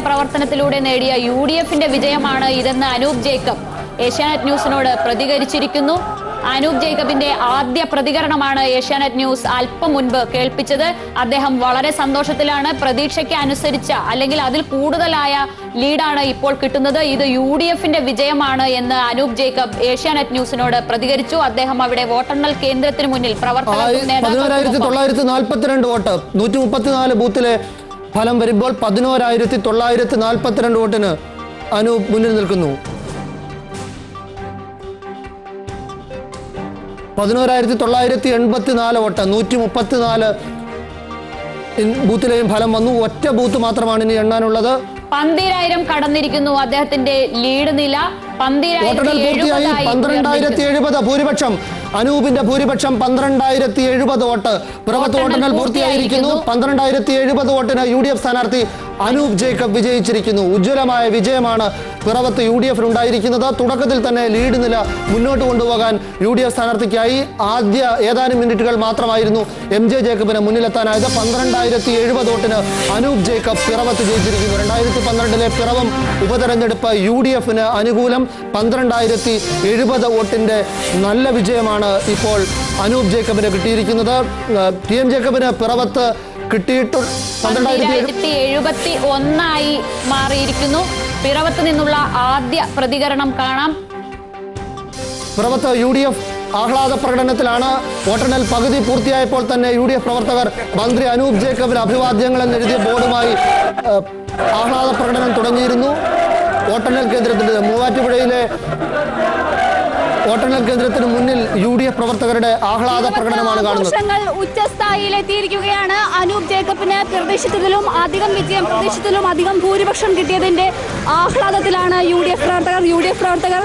പ്രവർത്തനത്തിലൂടെ നേടിയ യുഡിഎഫിന്റെ വിജയമാണ് ഇതെന്ന് അനൂപ് ജേക്കബ് ഏഷ്യാനെറ്റ് ന്യൂസിനോട് പ്രതികരിച്ചിരിക്കുന്നു. അനൂപ് ജേക്കബിന്റെ ആദ്യ പ്രതികരണമാണ് ഏഷ്യാനെറ്റ് ന്യൂസ് അല്പം മുൻപ് കേൾപ്പിച്ചത്. അദ്ദേഹം വളരെ സന്തോഷത്തിലാണ്. പ്രതീക്ഷയ്ക്ക് അനുസരിച്ച അല്ലെങ്കിൽ അതിൽ കൂടുതലായ ലീഡാണ് ഇപ്പോൾ കിട്ടുന്നത്. ഇത് യുഡിഎഫിന്റെ വിജയമാണ് എന്ന് അനൂപ് ജേക്കബ് ഏഷ്യാനെറ്റ് ന്യൂസിനോട് പ്രതികരിച്ചു. അദ്ദേഹം അവിടെ വോട്ടെണ്ണൽ കേന്ദ്രത്തിന് മുന്നിൽ പ്രവർത്തകർക്കും നേതാക്കൾക്കും 1942 വോട്ട് 134 ബൂത്തിലെ ഫലം വരുമ്പോൾ 11,942 വോട്ടിന് അനൂപ് മുന്നിൽ നിൽക്കുന്നു. 11,984 വോട്ട് 134 ബൂത്തിലെയും ഫലം വന്നു. ഒറ്റ ബൂത്ത് മാത്രമാണ് ഇനി എണ്ണാനുള്ളത്. 12,000 കടന്നിരിക്കുന്നു അദ്ദേഹത്തിന്റെ ലീഡ് നില. 12,070 ഭൂരിപക്ഷം. അനൂപിന്റെ ഭൂരിപക്ഷം 12,070 വോട്ട്. പിറവത്ത് വോട്ടെണ്ണൽ പൂർത്തിയായിരിക്കുന്നു. 12,070 വോട്ടിന് യുഡിഎഫ് സ്ഥാനാർത്ഥി അനൂപ് ജേക്കബ് വിജയിച്ചിരിക്കുന്നു. ഉജ്ജ്വലമായ വിജയമാണ് പിറവത്ത് യുഡിഎഫിന് ഉണ്ടായിരിക്കുന്നത്. തുടക്കത്തിൽ തന്നെ ലീഡ് നില മുന്നോട്ട് കൊണ്ടുപോകാൻ യുഡിഎഫ് സ്ഥാനാർത്ഥിക്കായി. ആദ്യ ഏതാനും മിനിറ്റുകൾ മാത്രമായിരുന്നു എം.ജെ. ജേക്കബിന് മുന്നിലെത്താനായത്. 12,070 വോട്ടിന് അനൂപ് ജേക്കബ് പിറവത്ത് ജയിച്ചിരിക്കുന്നു. 2012 പിറവം ഉപതെരഞ്ഞെടുപ്പ് യുഡിഎഫിന് അനുകൂലം. 12,070 വോട്ടിന്റെ നല്ല വിജയമാണ് ഇപ്പോൾ അനൂപ് ജേക്കബിന് കിട്ടിയിരിക്കുന്നത്. ടി.എം. ജേക്കബിന് പിറവത്ത് കിട്ടിയിട്ട് 12,071 മാറിയിരിക്കുന്നു. പിറവത്ത് നിന്നുള്ള ആദ്യ പ്രതികരണം കാണാം. പിറവത്ത് യുഡിഎഫ് ആഹ്ലാദ പ്രകടനത്തിലാണ്. വോട്ടെണ്ണൽ പകുതി പൂർത്തിയായപ്പോൾ തന്നെ യുഡിഎഫ് പ്രവർത്തകർ മന്ത്രി അനൂപ് ജേക്കബിന് അഭിവാദ്യങ്ങൾ എന്നെഴുതിയ ബോർഡുമായി ആഹ്ലാദ പ്രകടനം തുടങ്ങിയിരുന്നു. വോട്ടെണ്ണൽ കേന്ദ്രത്തിന്റെ മൂവാറ്റുപുഴയിലെ വോട്ടെണ്ണൽ കേന്ദ്രത്തിന് മുന്നിൽ യുഡിഎഫ് പ്രവർത്തകരുടെ ആഹ്ലാദ പ്രകടനമാണ് കാണുന്നത്. ഉച്ചസ്ഥായിയിലെത്തിയിരിക്കുകയാണ്. അനൂപ് ജേക്കബിന് പ്രതീക്ഷിച്ചതിലും അധികം ഭൂരിപക്ഷം കിട്ടിയതിന്റെ ആഹ്ലാദത്തിലാണ് യുഡിഎഫ് പ്രവർത്തകർ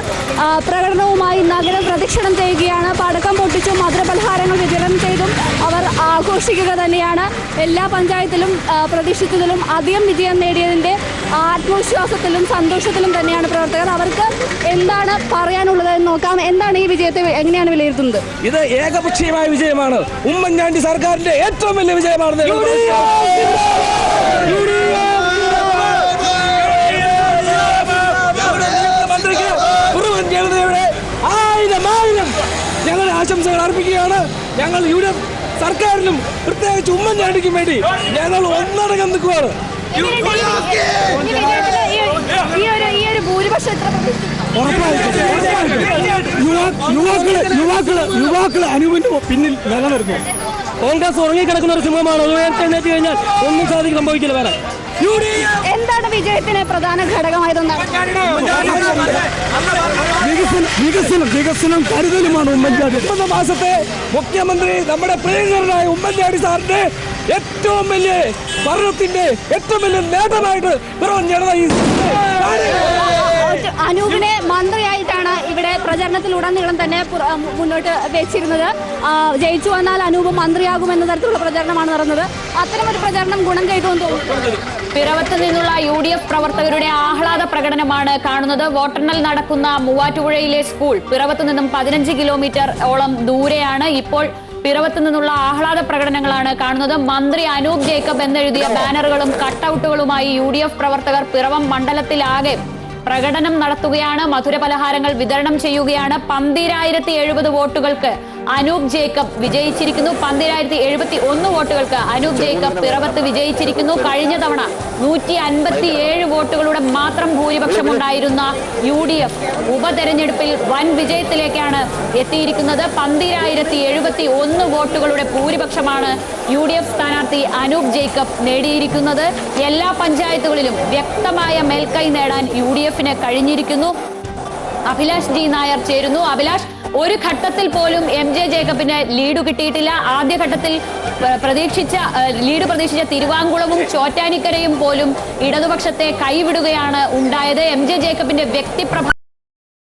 പ്രകടനവുമായി നഗരം പ്രദക്ഷിണം ചെയ്യുകയാണ്. പടക്കം പൊട്ടിച്ചും മധുരപലഹാരങ്ങൾ വിതരണം ചെയ്തും അവർ ആഘോഷിക്കുക തന്നെയാണ്. എല്ലാ പഞ്ചായത്തിലും പ്രതീക്ഷിച്ചതിലും അധികം വിജയം നേടിയതിന്റെ ആത്മവിശ്വാസത്തിലും സന്തോഷത്തിലും തന്നെയാണ് പ്രവർത്തകർ. അവർക്ക് എന്താണ് പറയാനുള്ളത് എന്ന് നോക്കാം. എന്താണ് ഈ വിജയത്തെ എങ്ങനെയാണ് വിലയിരുത്തുന്നത്? ഇത് ഏകപക്ഷീയമായ വിജയമാണ്. ഉമ്മൻചാണ്ടി സർക്കാരിന്റെ ഏറ്റവും വലിയ വിജയമാണ്. മന്ത്രിക്ക് ജനതയുടെ 1000 ഞങ്ങൾ ആശംസകൾ അർപ്പിക്കുകയാണ്. ഞങ്ങൾ യുഡിഎഫ് സർക്കാരിനും പ്രത്യേകിച്ച് ഉമ്മൻചാണ്ടിക്കും വേണ്ടി ഞങ്ങൾ ഒന്നടങ്കം നിൽക്കുകയാണ്. യുവാക്കള് അനൂപിന്റെ പിന്നിൽ നിലനിർത്തുന്നു. കോൺഗ്രസ് ഉറങ്ങിക്കിടക്കുന്ന ഒരു സിംഹമാണ്. എഴുന്നേറ്റ് കഴിഞ്ഞാൽ ഒന്നും സംഭവിക്കില്ല. വേറെ എന്താണ് വിജയത്തിന് പ്രധാന ഘടകമായതെന്നാണ്? വികസനം കരുതലുമാണ് ഉമ്മൻചാണ്ടി. 9 മാസത്തെ മുഖ്യമന്ത്രി നമ്മുടെ പ്രിയങ്കരനായ ഉമ്മൻചാണ്ടി സാറിന്റെ ഏറ്റവും വലിയ ഭരണത്തിന്റെ ഏറ്റവും വലിയ നേട്ടമായിട്ട് അനൂപിനെ മന്ത്രിയായിട്ടാണ് ഇവിടെ പ്രചരണത്തിലുടനീളം തന്നെ മുന്നോട്ട് വെച്ചിരുന്നത്. ജയിച്ചു വന്നാൽ അനൂപ് മന്ത്രിയാകുമെന്ന തരത്തിലുള്ള പ്രചരണമാണ് നടന്നത്. അത്തരമൊരു പ്രചരണം ഗുണം ചെയ്തുവെന്ന് തോന്നുന്നു. പിറവത്ത് നിന്നുള്ള യുഡിഎഫ് പ്രവർത്തകരുടെ ആഹ്ലാദ പ്രകടനമാണ് കാണുന്നത്. വോട്ടെണ്ണൽ നടക്കുന്ന മൂവാറ്റുപുഴയിലെ സ്കൂൾ പിറവത്ത് നിന്നും 15 കിലോമീറ്റർ ഓളം ദൂരെയാണ്. ഇപ്പോൾ പിറവത്ത് നിന്നുള്ള ആഹ്ലാദ പ്രകടനങ്ങളാണ് കാണുന്നത്. മന്ത്രി അനൂപ് ജേക്കബ് എന്നെഴുതിയ ബാനറുകളും കട്ടൌട്ടുകളുമായി യുഡിഎഫ് പ്രവർത്തകർ പിറവം മണ്ഡലത്തിലാകെ പ്രകടനം നടത്തുകയാണ്. മധുരപലഹാരങ്ങൾ വിതരണം ചെയ്യുകയാണ്. 12,070 വോട്ടുകൾക്ക് അനൂപ് ജേക്കബ് വിജയിച്ചിരിക്കുന്നു. 12,071 വോട്ടുകൾക്ക് അനൂപ് ജേക്കബ് പിറവത്ത് വിജയിച്ചിരിക്കുന്നു. കഴിഞ്ഞ തവണ 157 വോട്ടുകളുടെ മാത്രം ഭൂരിപക്ഷമുണ്ടായിരുന്ന യുഡിഎഫ് ഉപതെരഞ്ഞെടുപ്പിൽ വൻ വിജയത്തിലേക്കാണ് എത്തിയിരിക്കുന്നത്. 12,071 വോട്ടുകളുടെ ഭൂരിപക്ഷമാണ് യുഡിഎഫ് സ്ഥാനാർത്ഥി അനൂപ് ജേക്കബ് നേടിയിരിക്കുന്നത്. എല്ലാ പഞ്ചായത്തുകളിലും വ്യക്തമായ മേൽക്കൈ നേടാൻ യുഡിഎഫിന് കഴിഞ്ഞിരിക്കുന്നു. അഭിലാഷ് ജി നായർ ചേരുന്നു. അഭിലാഷ്, ഒരു ഘട്ടത്തിൽ പോലും എം.ജെ. ജേക്കബിന് ലീഡ് കിട്ടിയിട്ടില്ല. ആദ്യഘട്ടത്തിൽ ലീഡ് പ്രതീക്ഷിച്ച തിരുവാങ്കുളവും ചോറ്റാനിക്കരയും പോലും ഇടതുപക്ഷത്തെ കൈവിടുകയാണ് ഉണ്ടായത്. എം.ജെ. ജേക്കബിന്റെ വ്യക്തിപ്രഭ